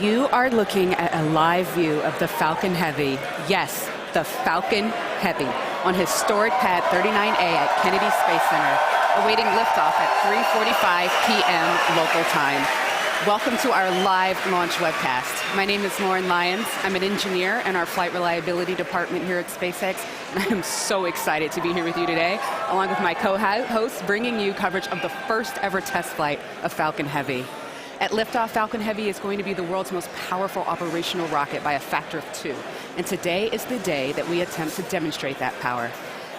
You are looking at a live view of the Falcon Heavy. Yes, the Falcon Heavy on historic pad 39A at Kennedy Space Center, awaiting liftoff at 3:45 p.m. local time. Welcome to our live launch webcast. My name is Lauren Lyons. I'm an engineer in our flight reliability department here at SpaceX, and I am so excited to be here with you today, along with my co-hosts, bringing you coverage of the first ever test flight of Falcon Heavy. At liftoff, Falcon Heavy is going to be the world's most powerful operational rocket by a factor of 2. And today is the day that we attempt to demonstrate that power.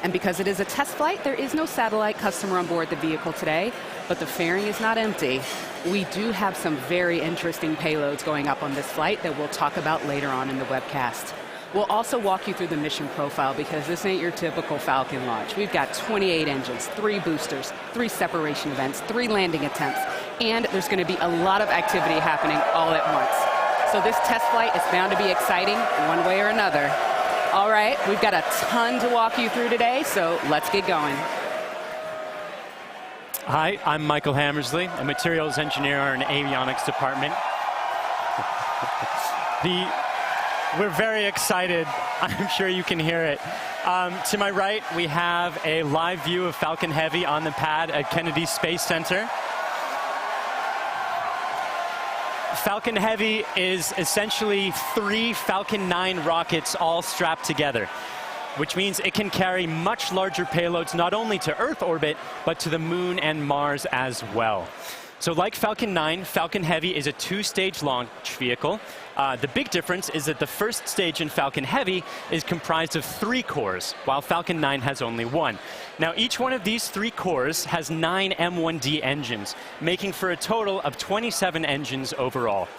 And because it is a test flight, there is no satellite customer on board the vehicle today, but the fairing is not empty. We do have some very interesting payloads going up on this flight that we'll talk about later on in the webcast. We'll also walk you through the mission profile because this ain't your typical Falcon launch. We've got 28 engines, 3 boosters, 3 separation events, 3 landing attempts, and there's going to be a lot of activity happening all at once. So this test flight is bound to be exciting one way or another. All right, we've got a ton to walk you through today, so let's get going. Hi, I'm Michael Hammersley, a materials engineer in avionics department. We're very excited. I'm sure you can hear it. To my right, we have a live view of Falcon Heavy on the pad at Kennedy Space Center. Falcon Heavy is essentially 3 Falcon 9 rockets all strapped together, which means it can carry much larger payloads not only to Earth orbit, but to the Moon and Mars as well. So like Falcon 9, Falcon Heavy is a 2-stage launch vehicle. The big difference is that the first stage in Falcon Heavy is comprised of 3 cores, while Falcon 9 has only 1. Now, each one of these 3 cores has 9 M1D engines, making for a total of 27 engines overall.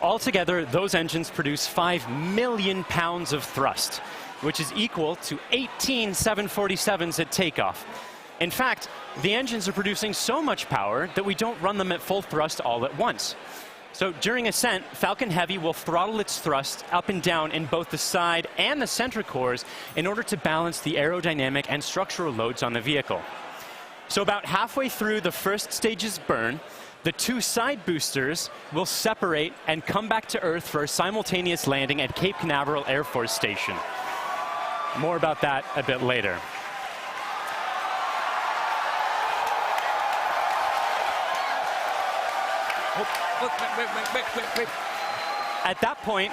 Altogether, those engines produce 5 million pounds of thrust, which is equal to 18 747s at takeoff. In fact, the engines are producing so much power that we don't run them at full thrust all at once. So during ascent, Falcon Heavy will throttle its thrust up and down in both the side and the center cores in order to balance the aerodynamic and structural loads on the vehicle. So about halfway through the first stage's burn, the 2 side boosters will separate and come back to Earth for a simultaneous landing at Cape Canaveral Air Force Station. More about that a bit later. Wait. At that point,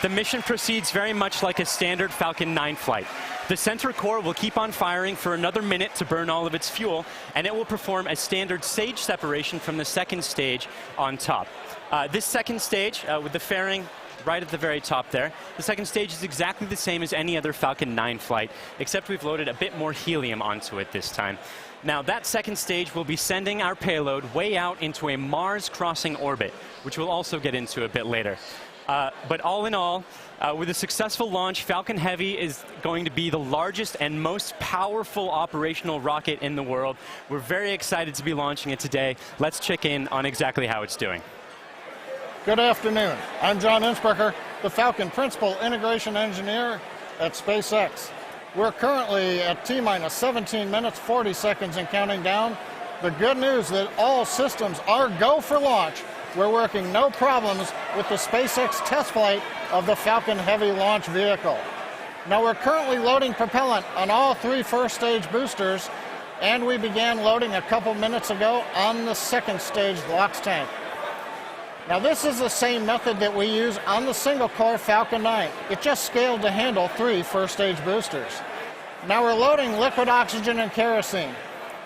the mission proceeds very much like a standard Falcon 9 flight. The center core will keep on firing for another minute to burn all of its fuel, and it will perform a standard stage separation from the second stage on top. This second stage, with the fairing right at the very top there, the second stage is exactly the same as any other Falcon 9 flight, except we've loaded a bit more helium onto it this time. Now, that second stage will be sending our payload way out into a Mars-crossing orbit, which we'll also get into a bit later. But all in all, with a successful launch, Falcon Heavy is going to be the largest and most powerful operational rocket in the world. We're very excited to be launching it today. Let's check in on exactly how it's doing. Good afternoon. I'm John Innsbrucker, the Falcon Principal Integration Engineer at SpaceX. We're currently at T-minus 17 minutes, 40 seconds and counting down. The good news that all systems are go for launch. We're working no problems with the SpaceX test flight of the Falcon Heavy launch vehicle. Now we're currently loading propellant on all 3 first stage boosters, and we began loading a couple minutes ago on the second stage LOX tank. Now this is the same method that we use on the single-core Falcon 9. It just scaled to handle 3 first-stage boosters. Now we're loading liquid oxygen and kerosene.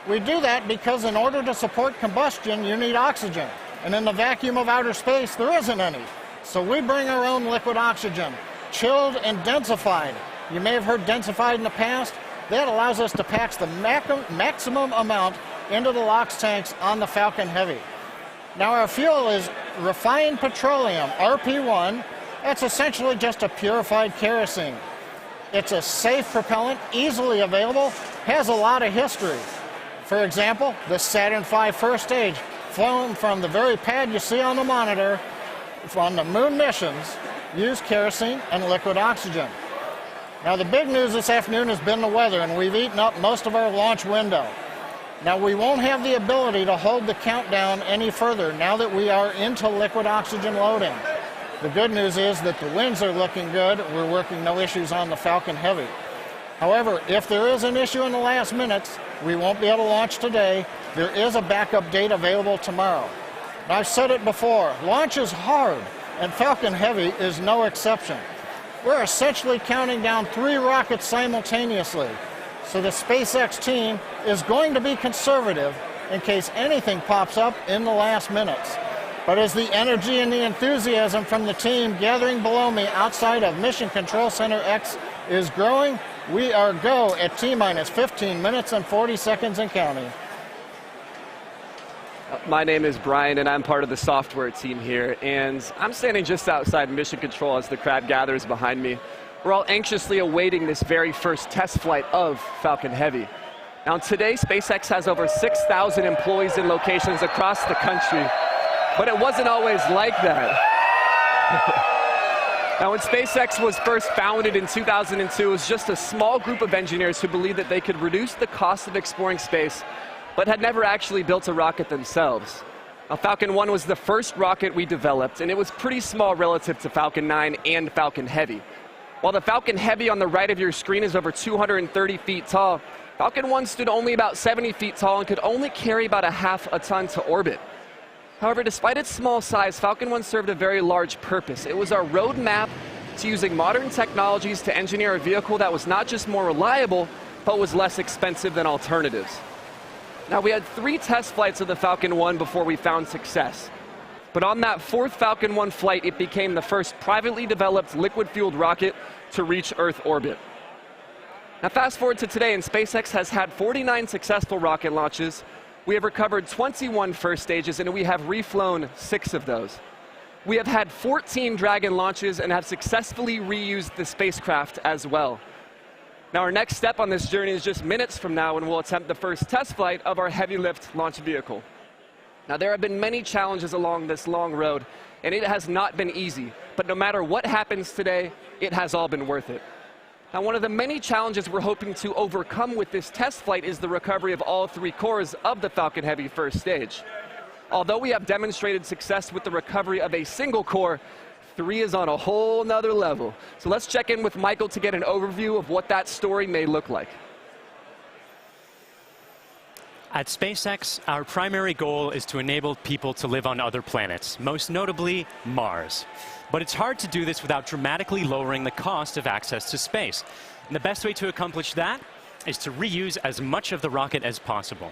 We do that because in order to support combustion, you need oxygen. And in the vacuum of outer space, there isn't any. So we bring our own liquid oxygen, chilled and densified. You may have heard densified in the past. That allows us to pack the maximum amount into the LOX tanks on the Falcon Heavy. Now our fuel is refined petroleum, RP1. That's essentially just a purified kerosene. It's a safe propellant, easily available, has a lot of history. For example, the Saturn V first stage, flown from the very pad you see on the monitor, on the moon missions, used kerosene and liquid oxygen. Now the big news this afternoon has been the weather, and we've eaten up most of our launch window. Now, we won't have the ability to hold the countdown any further now that we are into liquid oxygen loading. The good news is that the winds are looking good. We're working no issues on the Falcon Heavy. However, if there is an issue in the last minutes, we won't be able to launch today. There is a backup date available tomorrow. And I've said it before, launch is hard, and Falcon Heavy is no exception. We're essentially counting down 3 rockets simultaneously. So the SpaceX team is going to be conservative in case anything pops up in the last minutes. But as the energy and the enthusiasm from the team gathering below me outside of Mission Control Center X is growing, we are go at T-minus 15 minutes and 40 seconds and counting. My name is Brian, and I'm part of the software team here, and I'm standing just outside Mission Control as the crowd gathers behind me. We're all anxiously awaiting this very first test flight of Falcon Heavy. Now, today, SpaceX has over 6,000 employees in locations across the country, but it wasn't always like that. Now, when SpaceX was first founded in 2002, it was just a small group of engineers who believed that they could reduce the cost of exploring space, but had never actually built a rocket themselves. Now, Falcon 1 was the first rocket we developed, and it was pretty small relative to Falcon 9 and Falcon Heavy. While the Falcon Heavy on the right of your screen is over 230 feet tall, Falcon 1 stood only about 70 feet tall and could only carry about a half a ton to orbit. However, despite its small size, Falcon 1 served a very large purpose. It was our roadmap to using modern technologies to engineer a vehicle that was not just more reliable, but was less expensive than alternatives. Now, we had 3 test flights of the Falcon 1 before we found success. But on that 4th Falcon 1 flight, it became the first privately developed liquid-fueled rocket to reach Earth orbit. Now, fast forward to today, and SpaceX has had 49 successful rocket launches. We have recovered 21 first stages, and we have reflown 6 of those. We have had 14 Dragon launches and have successfully reused the spacecraft as well. Now, our next step on this journey is just minutes from now when we'll attempt the first test flight of our heavy lift launch vehicle. Now, there have been many challenges along this long road, and it has not been easy. But no matter what happens today, it has all been worth it. Now, one of the many challenges we're hoping to overcome with this test flight is the recovery of all 3 cores of the Falcon Heavy first stage. Although we have demonstrated success with the recovery of a single core, 3 is on a whole nother level. So let's check in with Michael to get an overview of what that story may look like. At SpaceX, our primary goal is to enable people to live on other planets, most notably Mars. But it's hard to do this without dramatically lowering the cost of access to space. And the best way to accomplish that is to reuse as much of the rocket as possible.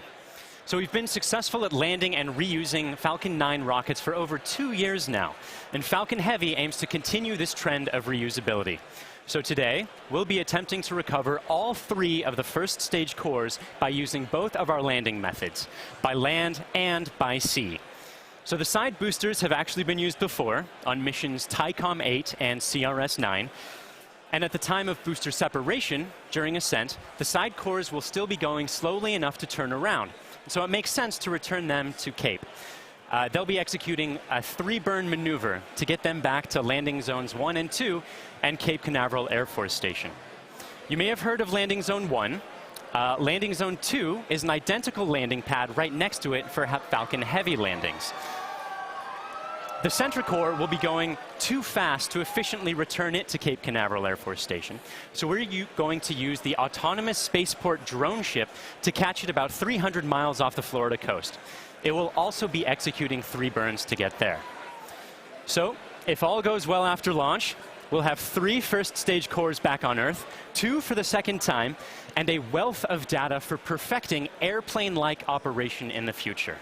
So we've been successful at landing and reusing Falcon 9 rockets for over 2 years now. And Falcon Heavy aims to continue this trend of reusability. So today, we'll be attempting to recover all 3 of the first stage cores by using both of our landing methods, by land and by sea. So the side boosters have actually been used before on missions TICOM 8 and CRS 9. And at the time of booster separation, during ascent, the side cores will still be going slowly enough to turn around. So it makes sense to return them to Cape. They'll be executing a 3-burn maneuver to get them back to landing zones 1 and 2 and Cape Canaveral Air Force Station. You may have heard of landing zone 1. Landing zone 2 is an identical landing pad right next to it for Falcon Heavy landings. The center core will be going too fast to efficiently return it to Cape Canaveral Air Force Station. So we're going to use the autonomous spaceport drone ship to catch it about 300 miles off the Florida coast. It will also be executing 3 burns to get there. So if all goes well after launch, we'll have 3 first stage cores back on Earth, 2 for the second time, and a wealth of data for perfecting airplane-like operation in the future.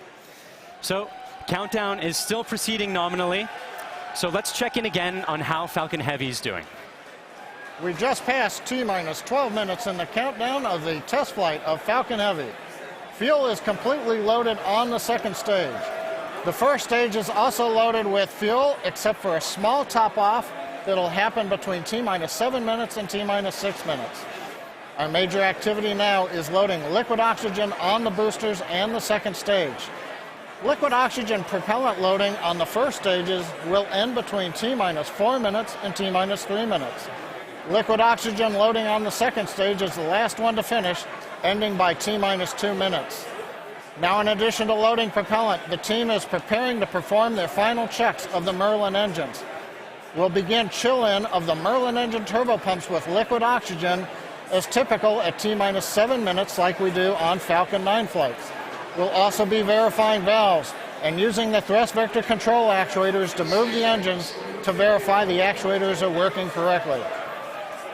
So countdown is still proceeding nominally. So let's check in again on how Falcon Heavy is doing. We just passed T-minus 12 minutes in the countdown of the test flight of Falcon Heavy. Fuel is completely loaded on the second stage. The first stage is also loaded with fuel, except for a small top-off that'll happen between T-minus 7 minutes and T-minus 6 minutes. Our major activity now is loading liquid oxygen on the boosters and the second stage. Liquid oxygen propellant loading on the first stages will end between T-minus 4 minutes and T-minus 3 minutes. Liquid oxygen loading on the second stage is the last one to finish, ending by T-minus 2 minutes. Now, in addition to loading propellant, the team is preparing to perform their final checks of the Merlin engines. will begin chill-in of the Merlin engine turbopumps with liquid oxygen as typical at T-minus 7 minutes like we do on Falcon 9 flights. We'll also be verifying valves and using the thrust vector control actuators to move the engines to verify the actuators are working correctly.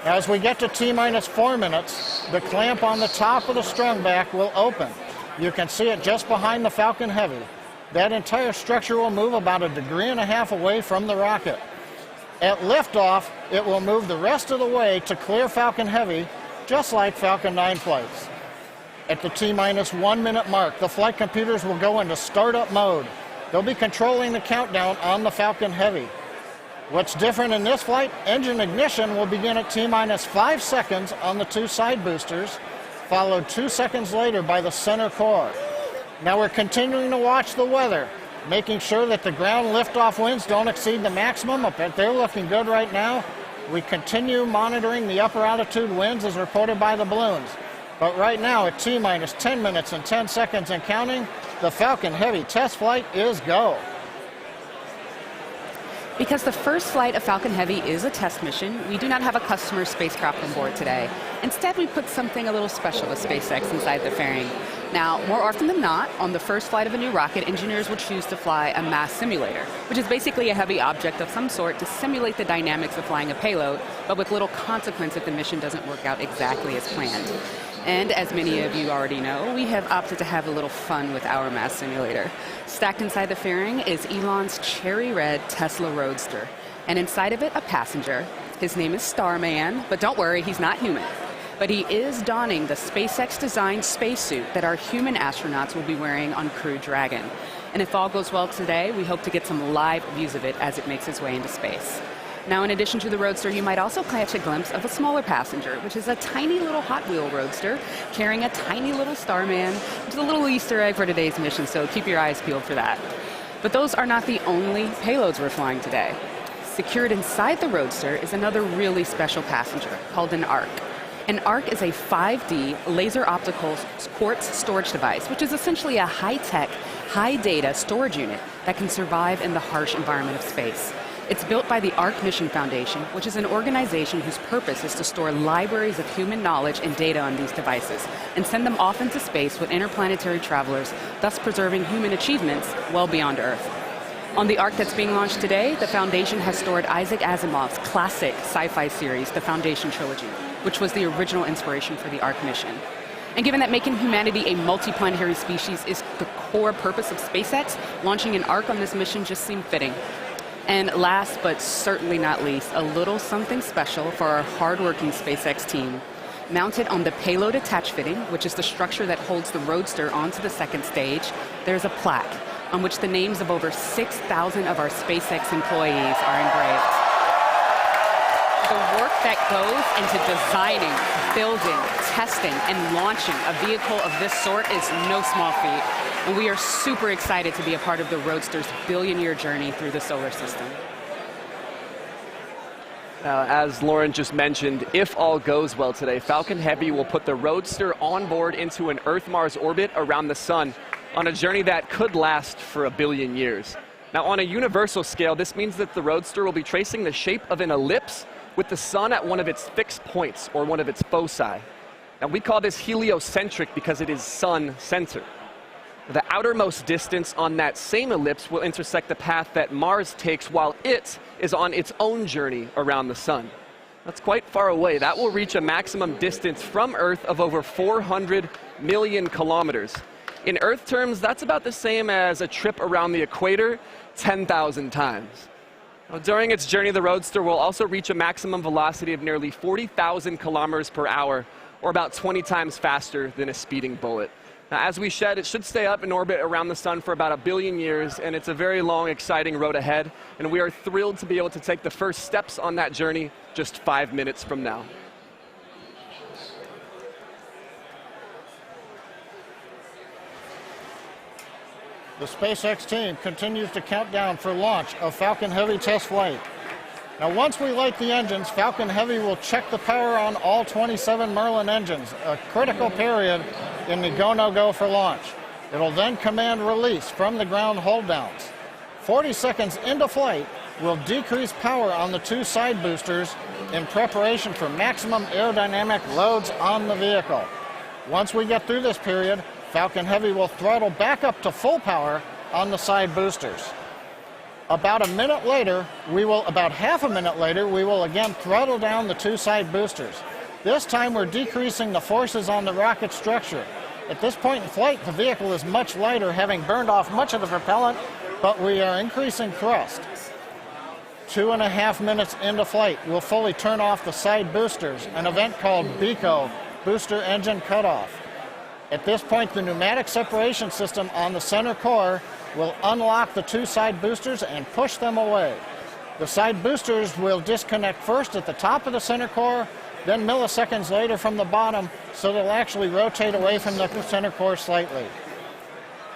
Now, as we get to T-minus 4 minutes, the clamp on the top of the strung back will open. You can see it just behind the Falcon Heavy. That entire structure will move about 1.5 degrees away from the rocket. At liftoff, it will move the rest of the way to clear Falcon Heavy, just like Falcon 9 flights. At the T-minus 1 minute mark, the flight computers will go into startup mode. They'll be controlling the countdown on the Falcon Heavy. What's different in this flight? Engine ignition will begin at T-minus 5 seconds on the 2 side boosters, followed 2 seconds later by the center core. Now we're continuing to watch the weather, making sure that the ground liftoff winds don't exceed the maximum. They're looking good right now. We continue monitoring the upper altitude winds as reported by the balloons. But right now at T-minus 10 minutes and 10 seconds and counting, the Falcon Heavy test flight is go. Because the first flight of Falcon Heavy is a test mission, we do not have a customer spacecraft on board today. Instead, we put something a little special with SpaceX inside the fairing. Now, more often than not, on the first flight of a new rocket, engineers will choose to fly a mass simulator, which is basically a heavy object of some sort to simulate the dynamics of flying a payload, but with little consequence if the mission doesn't work out exactly as planned. And as many of you already know, we have opted to have a little fun with our mass simulator. Stacked inside the fairing is Elon's cherry red Tesla Roadster. And inside of it, a passenger. His name is Starman, but don't worry, he's not human. But he is donning the SpaceX-designed spacesuit that our human astronauts will be wearing on Crew Dragon. And if all goes well today, we hope to get some live views of it as it makes its way into space. Now, in addition to the Roadster, you might also catch a glimpse of a smaller passenger, which is a tiny little Hot Wheel Roadster carrying a tiny little Starman, which is a little Easter egg for today's mission, so keep your eyes peeled for that. But those are not the only payloads we're flying today. Secured inside the Roadster is another really special passenger called an ARC. An ARC is a 5D laser optical quartz storage device, which is essentially a high-tech, high-data storage unit that can survive in the harsh environment of space. It's built by the ARC Mission Foundation, which is an organization whose purpose is to store libraries of human knowledge and data on these devices and send them off into space with interplanetary travelers, thus preserving human achievements well beyond Earth. On the ARC that's being launched today, the Foundation has stored Isaac Asimov's classic sci-fi series, The Foundation Trilogy, which was the original inspiration for the ARC mission. And given that making humanity a multiplanetary species is the core purpose of SpaceX, launching an ARC on this mission just seemed fitting. And last but certainly not least, a little something special for our hardworking SpaceX team. Mounted on the payload attach fitting, which is the structure that holds the Roadster onto the second stage, there's a plaque on which the names of over 6,000 of our SpaceX employees are engraved. The work that goes into designing, building, testing, and launching a vehicle of this sort is no small feat. And we are super excited to be a part of the Roadster's billion-year journey through the solar system. Now, as Lauren just mentioned, if all goes well today, Falcon Heavy will put the Roadster on board into an Earth-Mars orbit around the sun on a journey that could last for 1 billion years. Now, on a universal scale, this means that the Roadster will be tracing the shape of an ellipse with the sun at one of its fixed points, or one of its foci. Now, we call this heliocentric because it is sun-centered. The outermost distance on that same ellipse will intersect the path that Mars takes while it is on its own journey around the sun. That's quite far away. That will reach a maximum distance from Earth of over 400 million kilometers. In Earth terms, that's about the same as a trip around the equator 10,000 times. Now, during its journey, the Roadster will also reach a maximum velocity of nearly 40,000 kilometers per hour, or about 20 times faster than a speeding bullet. Now, as we said, it should stay up in orbit around the sun for about 1 billion years, and it's a very long, exciting road ahead, and we are thrilled to be able to take the first steps on that journey just 5 minutes from now. The SpaceX team continues to count down for launch of Falcon Heavy Test Flight. Now, once we light the engines, Falcon Heavy will check the power on all 27 Merlin engines, a critical period in the go-no-go for launch. It'll then command release from the ground hold downs. 40 seconds into flight, we'll decrease power on the two side boosters in preparation for maximum aerodynamic loads on the vehicle. Once we get through this period, Falcon Heavy will throttle back up to full power on the side boosters. About half a minute later, we will again throttle down the two side boosters. This time we're decreasing the forces on the rocket structure. At this point in flight, the vehicle is much lighter, having burned off much of the propellant, but we are increasing thrust. 2.5 minutes into flight, we'll fully turn off the side boosters, an event called BECO, Booster Engine Cutoff. At this point, the pneumatic separation system on the center core will unlock the two side boosters and push them away. The side boosters will disconnect first at the top of the center core, then milliseconds later from the bottom, so they'll actually rotate away from the center core slightly.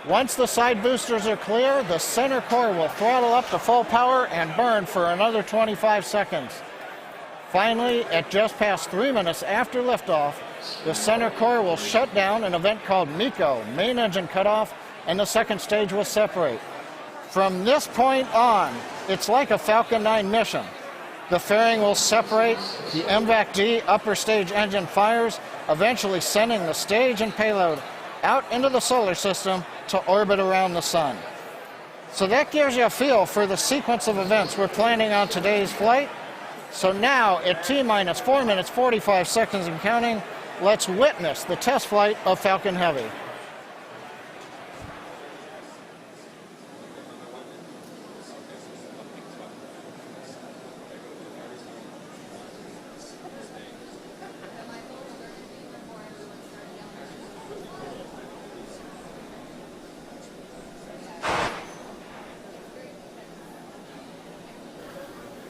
Once the side boosters are clear, the center core will throttle up to full power and burn for another 25 seconds. Finally, at just past 3 minutes after liftoff, the center core will shut down, an event called MECO, Main Engine Cutoff, and the second stage will separate. From this point on, it's like a Falcon 9 mission. The fairing will separate, the MVAC-D upper stage engine fires, eventually sending the stage and payload out into the solar system to orbit around the sun. So that gives you a feel for the sequence of events we're planning on today's flight. So now, at T-minus 4 minutes 45 seconds and counting, let's witness the test flight of Falcon Heavy.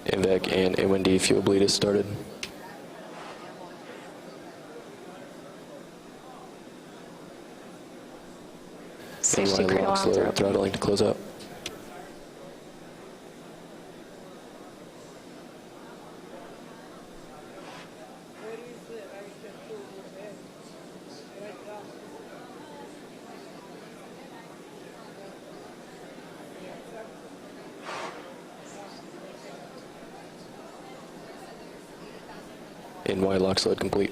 MVAC and A1D fuel bleed is started. Safety Inline critical lock arms are slow, open. throttling to close out. NY lock slide complete.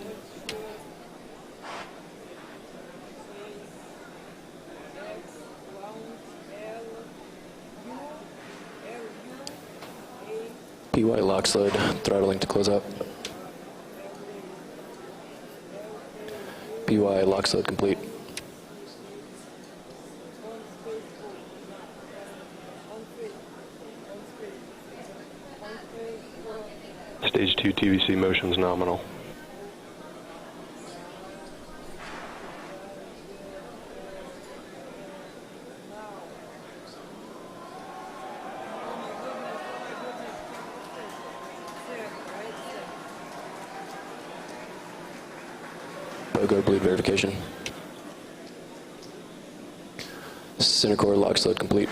PY lock slide, throttling to close out. PY lock slide complete. Stage 2 TVC motion's nominal. BOGO bleed verification. Center core lock slide complete.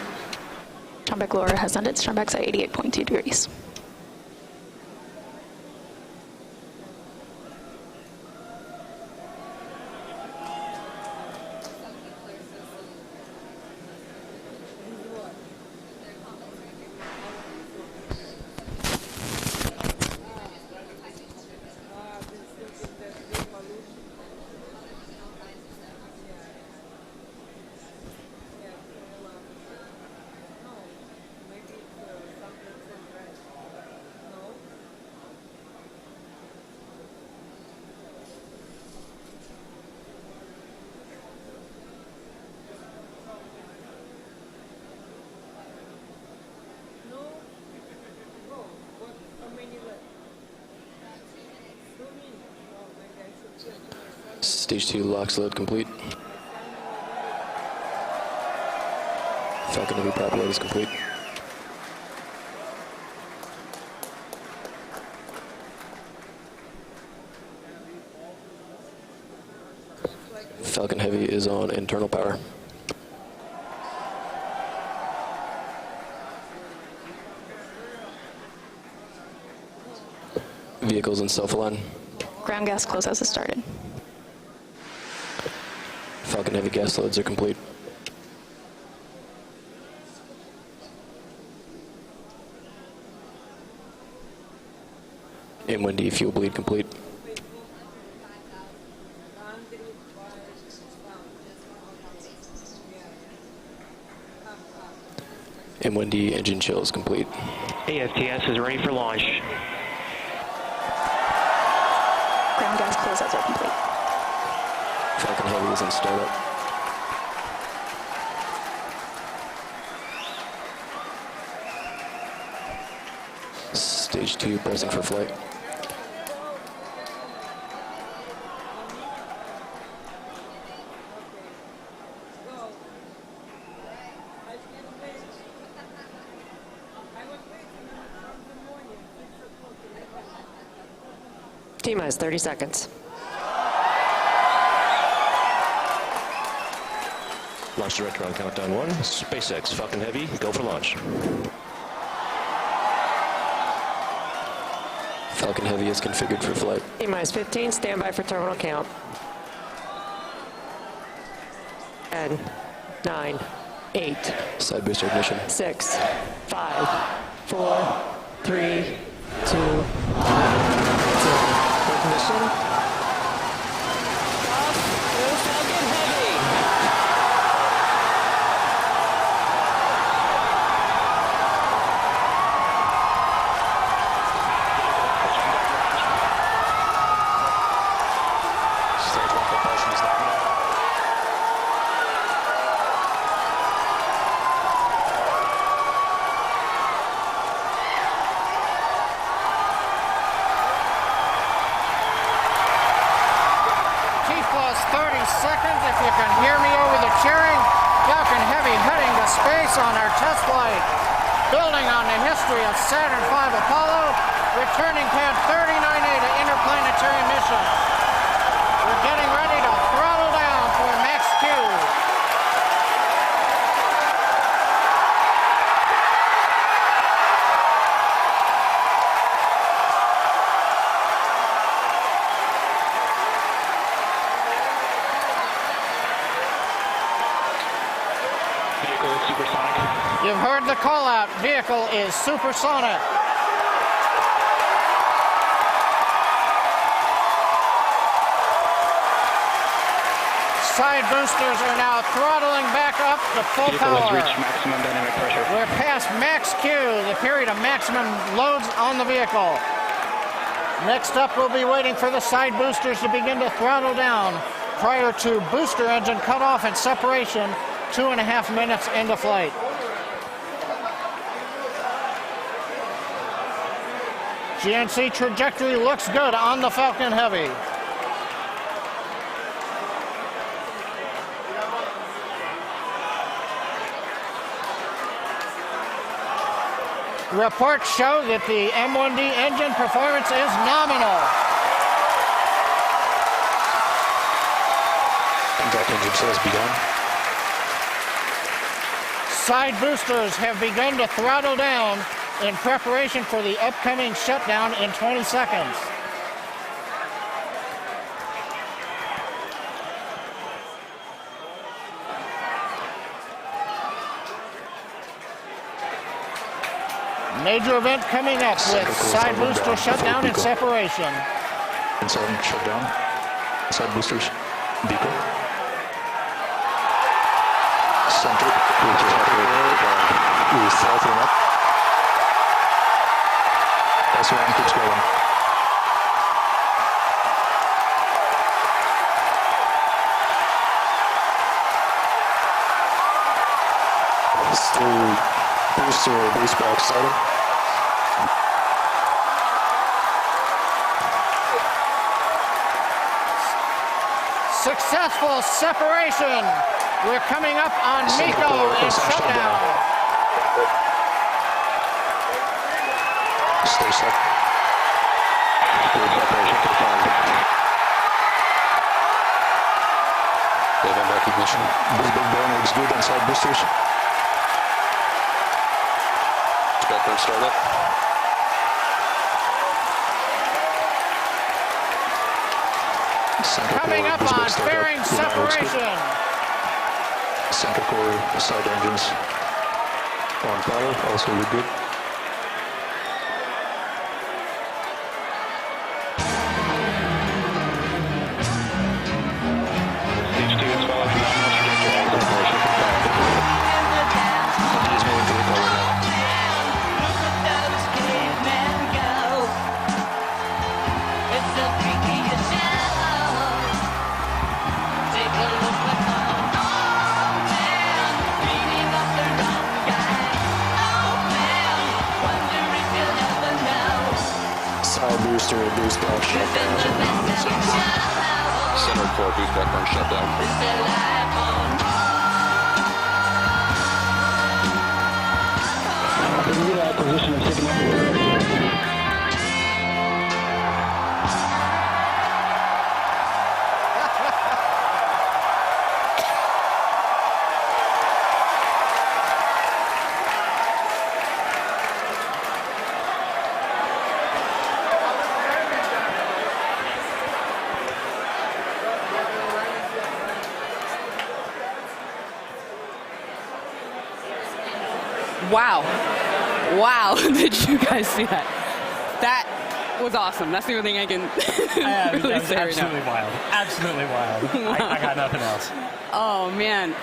Turn-back lower has ended. Turn-backs at 88.2 degrees. Stage 2 lock slide complete. Falcon Heavy prop load is complete. Falcon Heavy is on internal power. Vehicles in self-align. Ground gas closeouts has started. Falcon Heavy gas loads are complete. M1D fuel bleed complete. M1D engine chill is complete. AFTS is ready for launch. Ground gas closeouts are complete. Falcon Heavy is in startup. Stage 2 pressing for flight. T-minus 30 seconds. Launch director on countdown 1. SpaceX Falcon Heavy, go for launch. Falcon Heavy is configured for flight. T-minus 15, standby for terminal count. 10, 9, 8, Side booster ignition. 6, 5, 4, 3, 2, 1, 0. Ignition. Off. Go Falcon Heavy. Stage 1 propulsion is nominal. T-plus 30 seconds. If you can hear me over the cheering, Falcon Heavy heading to space on our test flight. Building on the history of Saturn V Apollo, returning pad 39A to interplanetary missions. We're getting ready to throttle down for max Q. Vehicle is supersonic. You've heard the call out. Vehicle is supersonic. Side boosters are now throttling back up to full Vehicle has power. reached maximum dynamic pressure. We're past max Q, the period of maximum loads on the vehicle. Next up, we'll be waiting for the side boosters to begin to throttle down prior to booster engine cutoff and separation 2.5 minutes into flight. GNC trajectory looks good on the Falcon Heavy. Reports show that the M1D engine performance is nominal. Impact engine chill has begun. Side boosters have begun to throttle down in preparation for the upcoming shutdown in 20 seconds. Major event coming up with side booster shutdown and separation. Inside shutdown. Side boosters. Beacon. Center. We're throttling up. S1 keeps going. Still booster base back starting. Successful separation. We're coming up on Miko in shutdown. Stay set. Separation confirmed. Event recognition. This big burn looks good on side boosters. Background startup. Coming up on fairing separation. Center core side engines on power, also look good. Side booster, boost back, shutdown. Center core boost back burn shutdown. Acquisition of signal. Wow. Wow. Did you guys see that? That was awesome. That's the only thing I can really say right now. Absolutely wild. Absolutely wild. I got nothing else. Oh, man.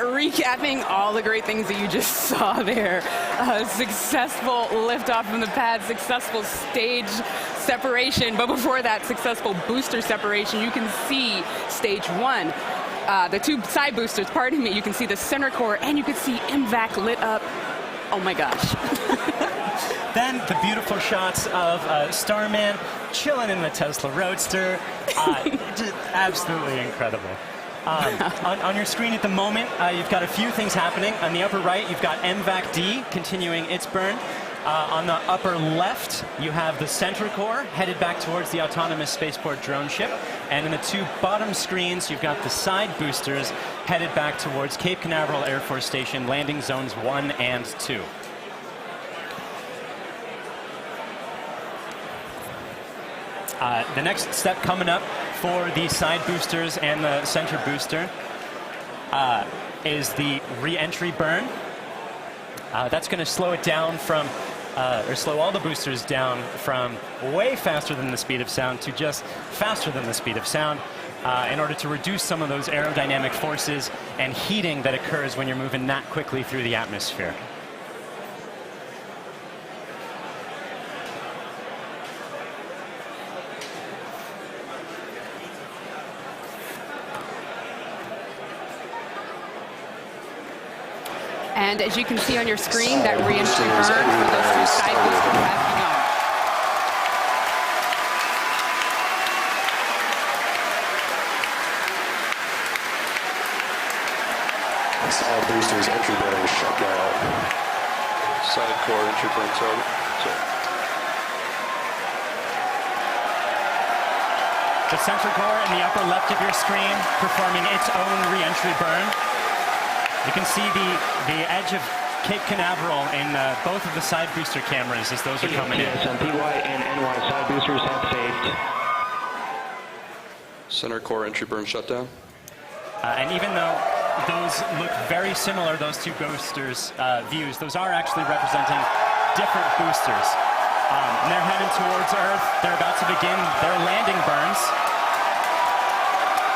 Recapping all the great things that you just saw there. Successful liftoff from the pad, successful stage separation, but before that, successful booster separation. You can see stage one. The two side boosters, pardon me, you can see the center core, and you can see MVAC lit up. Oh my gosh. Then the beautiful shots of Starman chilling in the Tesla Roadster. Just absolutely incredible. On your screen at the moment, you've got a few things happening. On the upper right, you've got MVAC D continuing its burn. On the upper left, you have the center core headed back towards the autonomous spaceport drone ship. And in the two bottom screens, you've got the side boosters headed back towards Cape Canaveral Air Force Station, landing zones 1 and 2. The next step coming up for the side boosters and the center booster is the re-entry burn. That's going to slow it down from, or slow all the boosters down from way faster than the speed of sound to just faster than the speed of sound in order to reduce some of those aerodynamic forces and heating that occurs when you're moving that quickly through the atmosphere. And as you can see on your screen, that re-entry burn for those two side boosters has begun. Side boosters, entry burn shut down. Side core entry burn target. The center core in the upper left of your screen performing its own re-entry burn. You can see the edge of Cape Canaveral in both of the side booster cameras as those are coming in. Yes, PY and NY side boosters have saved. Center core entry burn shutdown. And even though those look very similar, those two boosters views, those are actually representing different boosters. And they're heading towards Earth. They're about to begin their landing burns.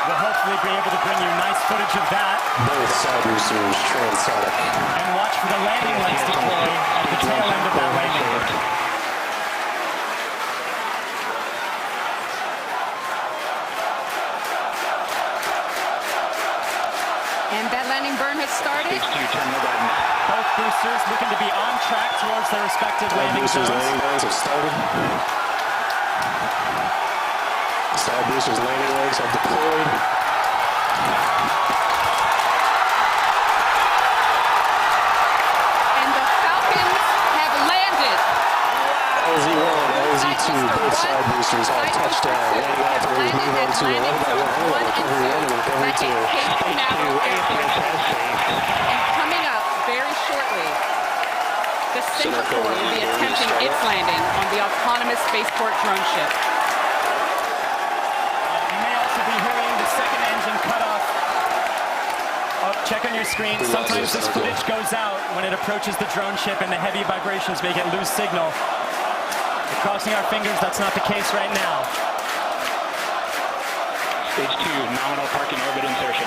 We'll hopefully be able to bring you nice footage of that. Both side boosters transonic. And watch for the landing lights deploy at the tail end of that landing burn. And that landing burn has started. Both boosters looking to be on track towards their respective landing zones. Landing burns have started. Side boosters landing legs have deployed. And the Falcons have landed. LZ1, LZ2, both side boosters have touchdown. Landing operators move on to 11 by 1 recovery 1 and recovery 2. And coming up very shortly, the center core will be attempting its landing on the autonomous spaceport drone ship. Check on your screen. Sometimes this footage goes out when it approaches the drone ship and the heavy vibrations make it lose signal. We're crossing our fingers that's not the case right now. Stage 2, nominal parking orbit insertion.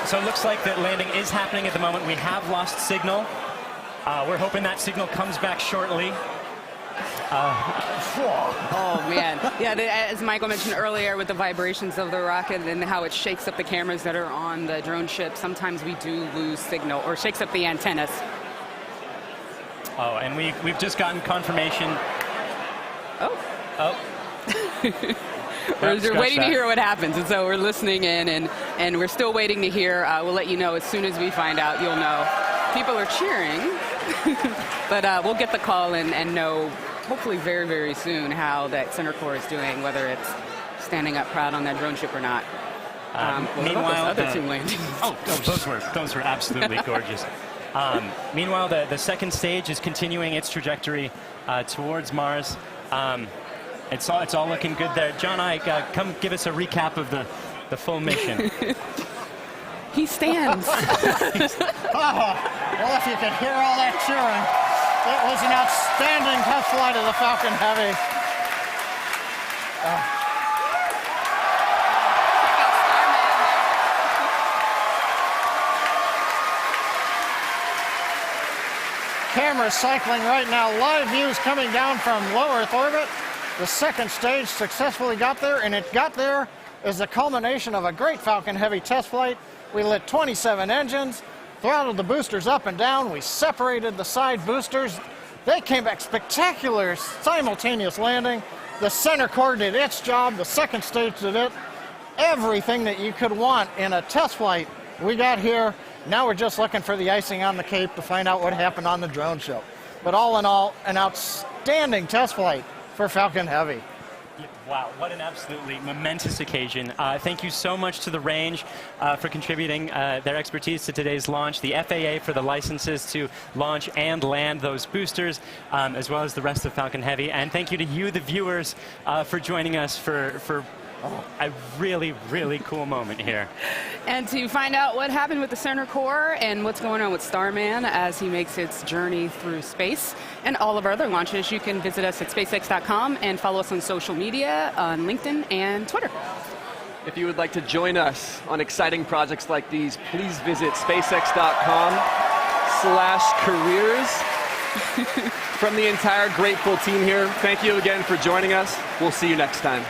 So it looks like that landing is happening at the moment. We have lost signal. We're hoping that signal comes back shortly. Oh, man. Yeah, as Michael mentioned earlier with the vibrations of the rocket and how it shakes up the cameras that are on the drone ship, sometimes we do lose signal or shakes up the antennas. Oh, and we've just gotten confirmation We're waiting to hear what happens, and so we're listening in, and we're still waiting to hear. We'll let you know as soon as we find out. You'll know. People are cheering, but we'll get the call and know, hopefully very, very soon, how that center core is doing, whether it's standing up proud on that drone ship or not. Meanwhile, other two landings. those were absolutely gorgeous. Meanwhile, the second stage is continuing its trajectory towards Mars. It's all looking good there. John Ike, come give us a recap of the full mission. He stands. Well, if you could hear all that cheering, it was an outstanding test flight of the Falcon Heavy. Cameras cycling right now. Live views coming down from low Earth orbit. The second stage successfully got there, and it got there as the culmination of a great Falcon Heavy test flight. We lit 27 engines, throttled the boosters up and down. We separated the side boosters. They came back spectacular simultaneous landing. The center core did its job. The second stage did it. Everything that you could want in a test flight we got here. Now we're just looking for the icing on the cake to find out what happened on the drone show. But all in all, an outstanding test flight for Falcon Heavy. Wow, what an absolutely momentous occasion. Thank you so much to the range for contributing their expertise to today's launch, the FAA for the licenses to launch and land those boosters, as well as the rest of Falcon Heavy. And thank you to you, the viewers, for joining us for a really, really cool moment here. And to find out what happened with the center core and what's going on with Starman as he makes its journey through space and all of our other launches, you can visit us at SpaceX.com and follow us on social media on LinkedIn and Twitter. If you would like to join us on exciting projects like these, please visit SpaceX.com/careers. From the entire grateful team here, thank you again for joining us. We'll see you next time.